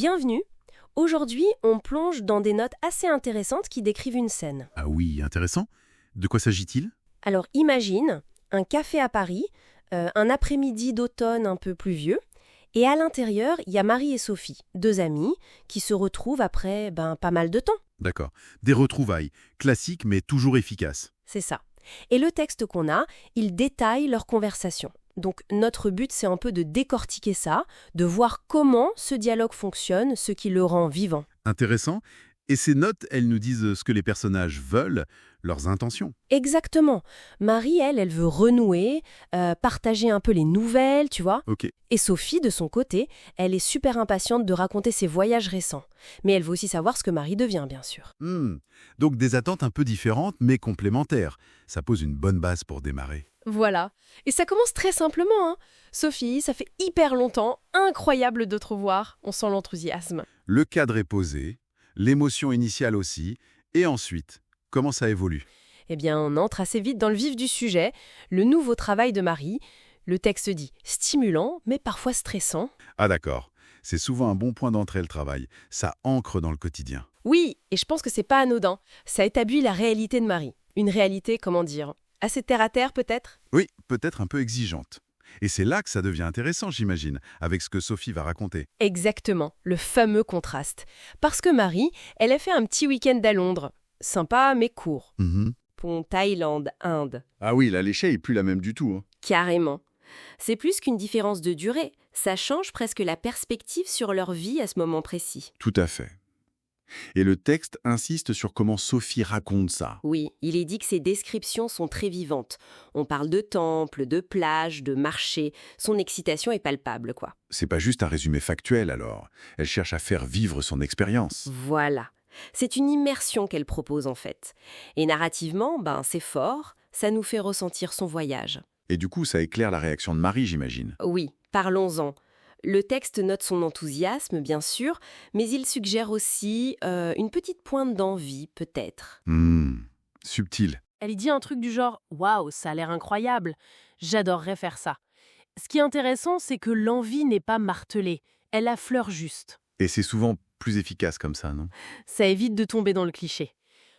Bienvenue. Aujourd'hui, on plonge dans des notes assez intéressantes qui décrivent une scène. Ah oui, intéressant. De quoi s'agit-il? Alors imagine un café à Paris, un après-midi d'automne un peu pluvieux, et à l'intérieur, il y a Marie et Sophie, deux amies, qui se retrouvent après pas mal de temps. D'accord. Des retrouvailles, classiques mais toujours efficaces. C'est ça. Et le texte qu'on a, il détaille leur conversation. Donc notre but, c'est un peu de décortiquer ça, de voir comment ce dialogue fonctionne, ce qui le rend vivant. Intéressant. Et ces notes, elles nous disent ce que les personnages veulent, leurs intentions. Exactement. Marie, elle veut renouer, partager un peu les nouvelles, tu vois. Ok. Et Sophie, de son côté, elle est super impatiente de raconter ses voyages récents. Mais elle veut aussi savoir ce que Marie devient, bien sûr. Donc des attentes un peu différentes mais complémentaires. Ça pose une bonne base pour démarrer. Voilà. Et ça commence très simplement, hein. Sophie, ça fait hyper longtemps, incroyable de te revoir. On sent l'enthousiasme. Le cadre est posé, l'émotion initiale aussi, et ensuite, comment ça évolue? Eh bien, on entre assez vite dans le vif du sujet, le nouveau travail de Marie. Le texte dit stimulant, mais parfois stressant. Ah d'accord. C'est souvent un bon point d'entrée le travail. Ça ancre dans le quotidien. Oui, et je pense que c'est pas anodin. Ça établit la réalité de Marie. Une réalité, comment dire, assez terre-à-terre peut-être? Oui, peut-être un peu exigeante. Et c'est là que ça devient intéressant, j'imagine, avec ce que Sophie va raconter. Exactement, le fameux contraste. Parce que Marie, elle a fait un petit week-end à Londres. Sympa, mais court. Pont Thaïlande, Inde. Ah oui, la l'échelle est plus la même du tout. Carrément. C'est plus qu'une différence de durée. Ça change presque la perspective sur leur vie à ce moment précis. Tout à fait. Et le texte insiste sur comment Sophie raconte ça. Oui, il est dit que ces descriptions sont très vivantes. On parle de temples, de plages, de marchés. Son excitation est palpable, quoi. C'est pas juste un résumé factuel alors. Elle cherche à faire vivre son expérience. Voilà. C'est une immersion qu'elle propose en fait. Et narrativement, c'est fort, ça nous fait ressentir son voyage. Et du coup, ça éclaire la réaction de Marie, j'imagine. Oui, parlons-en. Le texte note son enthousiasme, bien sûr, mais il suggère aussi une petite pointe d'envie, peut-être. Subtil. Elle y dit un truc du genre « Waouh, ça a l'air incroyable, j'adorerais faire ça ». Ce qui est intéressant, c'est que l'envie n'est pas martelée, elle affleure juste. Et c'est souvent plus efficace comme ça, non? Ça évite de tomber dans le cliché.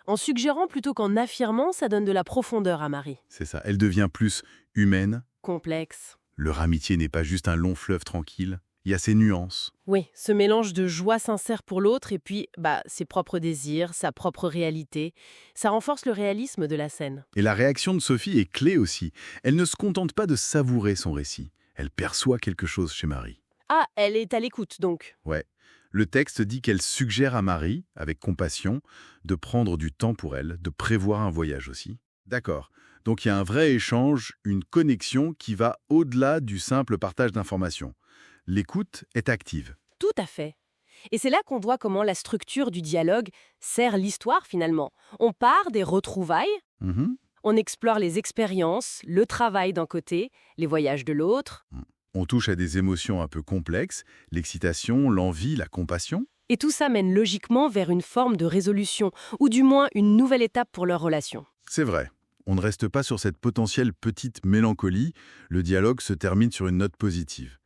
En suggérant plutôt qu'en affirmant, ça donne de la profondeur à Marie. C'est ça. Elle devient plus humaine. Complexe. Leur amitié n'est pas juste un long fleuve tranquille. Il y a ses nuances. Oui, ce mélange de joie sincère pour l'autre et puis ses propres désirs, sa propre réalité, ça renforce le réalisme de la scène. Et la réaction de Sophie est clé aussi. Elle ne se contente pas de savourer son récit. Elle perçoit quelque chose chez Marie. Ah, elle est à l'écoute donc. Ouais. Le texte dit qu'elle suggère à Marie, avec compassion, de prendre du temps pour elle, de prévoir un voyage aussi. D'accord. Donc il y a un vrai échange, une connexion qui va au-delà du simple partage d'informations. L'écoute est active. Tout à fait. Et c'est là qu'on voit comment la structure du dialogue sert l'histoire finalement. On part des retrouvailles, on explore les expériences, le travail d'un côté, les voyages de l'autre. On touche à des émotions un peu complexes, l'excitation, l'envie, la compassion. Et tout ça mène logiquement vers une forme de résolution, ou du moins une nouvelle étape pour leur relation. C'est vrai. On ne reste pas sur cette potentielle petite mélancolie. Le dialogue se termine sur une note positive.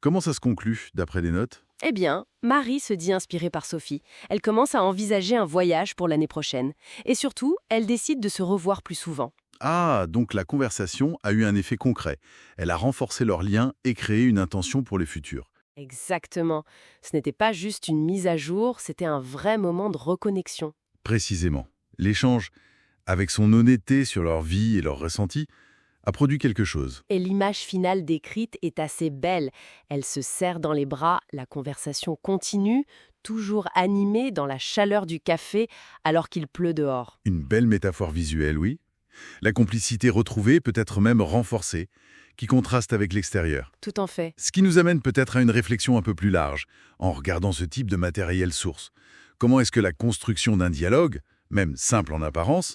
Comment ça se conclut, d'après des notes? Eh bien, Marie se dit inspirée par Sophie. Elle commence à envisager un voyage pour l'année prochaine. Et surtout, elle décide de se revoir plus souvent. Ah, donc la conversation a eu un effet concret. Elle a renforcé leur lien et créé une intention pour le futur. Exactement. Ce n'était pas juste une mise à jour, c'était un vrai moment de reconnexion. Précisément. L'échange, avec son honnêteté sur leur vie et leurs ressentis, a produit quelque chose. Et l'image finale décrite est assez belle. Elle se serre dans les bras, la conversation continue, toujours animée dans la chaleur du café alors qu'il pleut dehors. Une belle métaphore visuelle, oui. La complicité retrouvée, peut-être même renforcée, qui contraste avec l'extérieur. Tout en fait. Ce qui nous amène peut-être à une réflexion un peu plus large, en regardant ce type de matériel source. Comment est-ce que la construction d'un dialogue, même simple en apparence,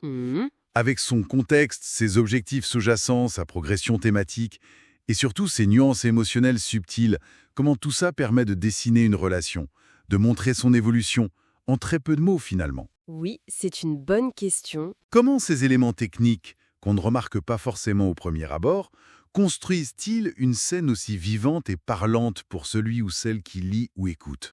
avec son contexte, ses objectifs sous-jacents, sa progression thématique, et surtout ses nuances émotionnelles subtiles, comment tout ça permet de dessiner une relation, de montrer son évolution, en très peu de mots finalement. Oui, c'est une bonne question. Comment ces éléments techniques, qu'on ne remarque pas forcément au premier abord, construisent-ils une scène aussi vivante et parlante pour celui ou celle qui lit ou écoute?